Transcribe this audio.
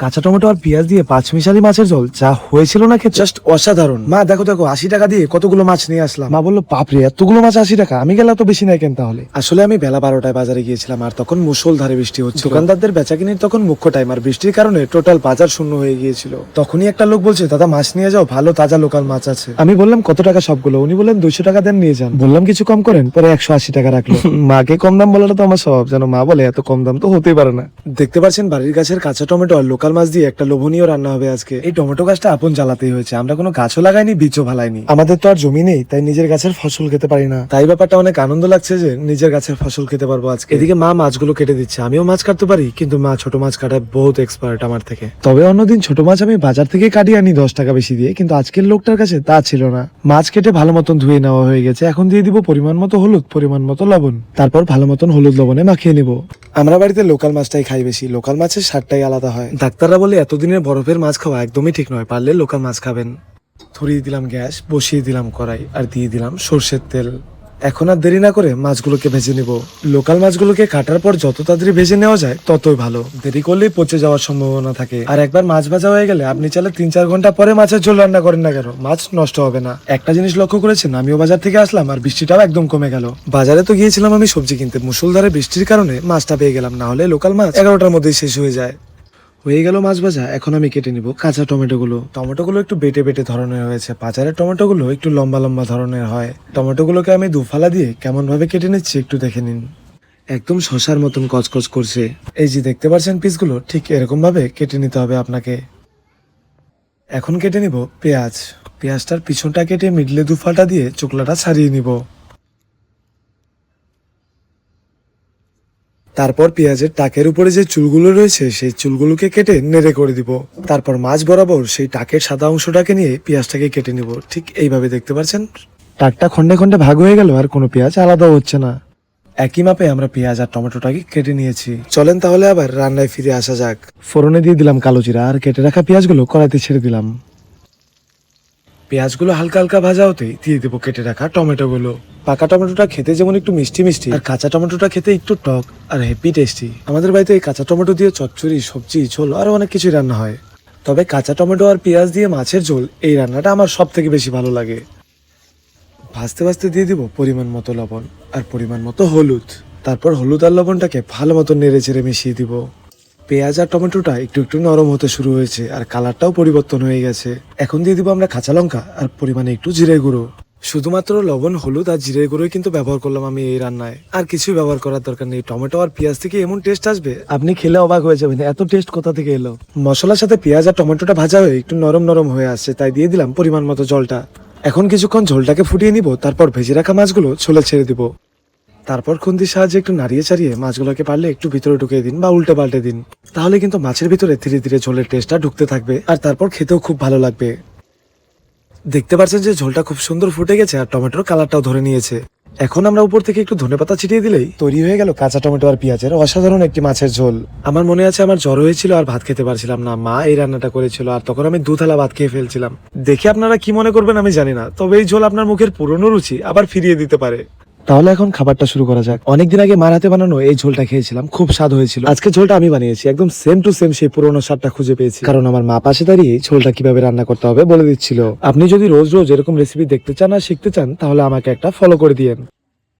কাঁচা টমেটো আর পেঁয়াজ দিয়ে পাঁচমিশালি মাছের ঝোল যা হয়েছিল না খেতে জাস্ট অসাধারণ। মা দেখো দেখো 80 টাকা দিয়ে কতগুলো মাছ নিয়ে আসলাম। মা বললো বাপরে এতগুলো মাছ 80 টাকা, আমি গেলে এত বেশি নাই কেন তাহলে? আসলে আমি বেলা 12টায় বাজারে গিয়েছিলাম আর তখন মুষলধারে বৃষ্টি হচ্ছে। দোকানদারদের বেচাকিনির তখন মুখ্য টাইম আর বৃষ্টির কারণে টোটাল বাজার শূন্য হয়ে গিয়েছিল। তখনই একটা লোক বলছে দাদা মাছ নিয়ে যাও, ভালো তাজা লোকাল মাছ আছে। আমি বললাম কত টাকা সবগুলো? উনি বললেন 200 টাকা দেন নিয়ে যান। বললাম কিছু কম করেন, পরে 180 টাকা রাখলো। মাকে কম দাম বলাটা তো আমার স্বভাব, যেন মা বলে এত কম দাম তো হতেই পারে না। দেখতে পাচ্ছেন বাড়ির গাছের কাঁচা টমেটো আর লোকাল মাছ দিয়ে একটা লোভনীয় রান্না হবে আজকে। এই টমেটো গাছটা আপন জ্বালাতেই হয়েছে, আমরা কোনো গাছও লাগাইনি, বীজও ফালাইনি। আমাদের তো আর জমি নেই, তাই নিজের গাছের ফসল খেতে পারি না। তাই ব্যাপারটা অনেক আনন্দ লাগছে যে নিজের গাছের ফসল খেতে পারবো আজকে। এদিকে মা মাছগুলো কেটে দিচ্ছে, আমিও মাছ কাটতে পারি, কিন্তু মা ছোট মাছ কাটায় বহুত এক্সপার্ট আমার থেকে। তবে অন্যদিন ছোট মাছ আমি বাজার থেকে কাটিয়ে আনি 10 টাকা বেশি দিয়ে, কিন্তু আজকের লোকটার কাছে তা ছিল না। মাছ কেটে ভালো মতন ধুয়ে নেওয়া হয়ে গেছে, এখন দিয়ে দিব পরিমাণ মতো হলুদ, পরিমাণ মতো লবণ, তারপর ভালো মতন হলুদ লবণে মাখিয়ে নিব। আমরা বাড়িতে লোকাল মাছটাই খাই বেশি, লোকাল মাছের স্বাদটাই আলাদা হয়। ডাক্তাররা বলে এতদিনের বরফের মাছ খাওয়া একদমই ঠিক নয়, পারলে লোকাল মাছ খাবেন। ধরিয়ে দিলাম গ্যাস, বসিয়ে দিলাম কড়াই আর দিয়ে দিলাম সর্ষের তেল। এখন আর দেরি না করে মাছগুলোকে ভেজে নিব। লোকাল মাছগুলোকে কাটার পর যত তাড়াতাড়ি ভেজে নেওয়া যায় ততই ভালো, দেরি করলেই পচে যাওয়ার সম্ভাবনা থাকে। আর একবার মাছ ভাজা হয়ে গেলে আপনি চাইলে 3-4 ঘন্টা পরে মাছের ঝোল রান্না করেন না কেন, মাছ নষ্ট হবে না। একটা জিনিস লক্ষ্য করেছেন, আমিও বাজার থেকে আসলাম আর বৃষ্টিটাও একদম কমে গেল। বাজারে তো গিয়েছিলাম আমি সবজি কিনতে, মুষলধারে বৃষ্টির কারণে মাছটা পেয়ে গেলাম, না হলে লোকাল মাছ 11টার মধ্যেই শেষ হয়ে যায়। হয়ে গেল মাছ ভাজা, এখন আমি কেটে নিব কাঁচা টমেটোগুলো একটু বেটে বেটে ধরনের হয়েছে, বাজারের টমেটোগুলো একটু লম্বা লম্বা ধরনের হয়। টমেটোগুলোকে আমি দুফালা দিয়ে কেমন ভাবে কেটে নিচ্ছি একটু দেখে নিন। একদম শশার মতন কচকচ করছে। এই যে দেখতে পাচ্ছেন পিসগুলো, ঠিক এরকম ভাবে কেটে নিতে হবে আপনাকে। এখন কেটে নিব পেঁয়াজটার পিছনটা কেটে মিডলে দুফালটা দিয়ে চোকলাটা ছাড়িয়ে নিব। তারপর পেঁয়াজের টাকের উপরে যে চুলগুলো রয়েছে সেই চুলগুলোকে কেটে নেড়ে করে দিব। তারপর মাছ বরাবর সেই টাকের সাদা অংশটাকে নিয়ে পেঁয়াজটাকে কেটে নিব, ঠিক এইভাবে দেখতে পাচ্ছেন। টাকটা খন্ডে খন্ডে ভাগ হয়ে গেল আর কোনো পেঁয়াজ আলাদা হচ্ছে না। একই মাপে আমরা পেঁয়াজ আর টমেটোটাকে কেটে নিয়েছি। চলেন তাহলে আবার রান্নায় ফিরে আসা যাক। ফোড়নে দিয়ে দিলাম কালো জিরা আর কেটে রাখা পেঁয়াজগুলো কড়াইতে ছেড়ে দিলাম। পেঁয়াজগুলো হালকা হালকা ভাজা হতেই দিয়ে দেবো কেটে রাখা টমেটোগুলো। পাকা টমেটোটা খেতে যেমন একটু মিষ্টি মিষ্টি, আর কাঁচা টমেটোটা খেতে একটু টক আর হেভি টেস্টি। আমাদের বাড়িতে এই কাঁচা টমেটো দিয়ে চচ্চড়ি, সবজি, ঝোল আরো অনেক কিছুই রান্না হয়। তবে কাঁচা টমেটো আর পেঁয়াজ দিয়ে মাছের ঝোল, এই রান্নাটা আমার সব থেকে বেশি ভালো লাগে। ভাজতে ভাজতে দিয়ে দিব পরিমাণ মতো লবণ আর পরিমাণ মতো হলুদ। তারপর হলুদ আর লবণটাকে ভালো মতো নেড়ে চেড়ে মিশিয়ে দিব। পেঁয়াজ আর টমেটোটা একটু একটু নরম হতে শুরু হয়েছে আর কালারটাও পরিবর্তন হয়ে গেছে। এখন দিয়ে দিব আমরা কাঁচা লঙ্কা আর পরিমাণে একটু জিরে গুঁড়ো। শুধুমাত্র লবণ, হলুদ আর জিরে গুঁড়োই কিন্তু ব্যবহার করলাম আমি এই রান্নায়, আর কিছুই ব্যবহার করার দরকার নেই। টমেটো আর পেঁয়াজ থেকে এমন টেস্ট আসবে আপনি খেলে অবাক হয়ে যাবেন, এত টেস্ট কোথা থেকে এলো। মশলার সাথে পেঁয়াজ আর টমেটোটা ভাজা হয়ে একটু নরম নরম হয়ে আসছে, তাই দিয়ে দিলাম পরিমাণ মতো জলটা। এখন কিছুক্ষণ ঝোলটাকে ফুটিয়ে নিব, তারপর ভেজে রাখা মাছগুলো ছোলে ছেড়ে দিব। তারপর খুন্তির সাহায্যে একটু নাড়িয়ে চাড়িয়ে মাছগুলোকে পারলে একটু ভিতরে ঢুকিয়ে দিন বা উল্টে পাল্টে দিন, তাহলে কিন্তু মাছের ভিতরে ধীরে ধীরে ঝোলের টেস্টটা ঢুকতে থাকবে আর তারপর খেতেও খুব ভালো লাগবে। দেখতে পাচ্ছেন যে ঝোলটা খুব সুন্দর ফুটে গেছে আর টমেটোর কালারটাও ধরে নিয়েছে। এখন আমরা উপর থেকে একটু ধনেপাতা ছিটিয়ে দিলেই তৈরি হয়ে গেল কাঁচা টমেটো আর পেঁয়াজের অসাধারণ একটি মাছের ঝোল। আমার মনে আছে আমার জ্বর হয়েছিল আর ভাত খেতে পারছিলাম না, মা এই রান্নাটা করেছিল আর তখন আমি 2 থালা ভাত খেয়ে ফেলছিলাম। দেখে আপনারা কি মনে করবেন আমি জানি না, তবে এই ঝোল আপনার মুখের পুরনো রুচি আবার ফিরিয়ে দিতে পারে। তাহলে এখন খাবারটা শুরু করা যাক। অনেকদিন আগে মার হাতে বানানো এই ঝোলটা খেয়েছিলাম, খুব স্বাদ হয়েছিল। আজকে ঝোলটা আমি বানিয়েছি, একদম সেম টু সেম সেই পুরোনো স্বাদটা খুঁজে পেয়েছি, কারণ আমার মা পাশে দাঁড়িয়ে ঝোলটা কিভাবে রান্না করতে হবে বলে দিচ্ছিল। আপনি যদি রোজ রোজ এরকম রেসিপি দেখতে চান আর শিখতে চান তাহলে আমাকে একটা ফলো করে দিয়েন।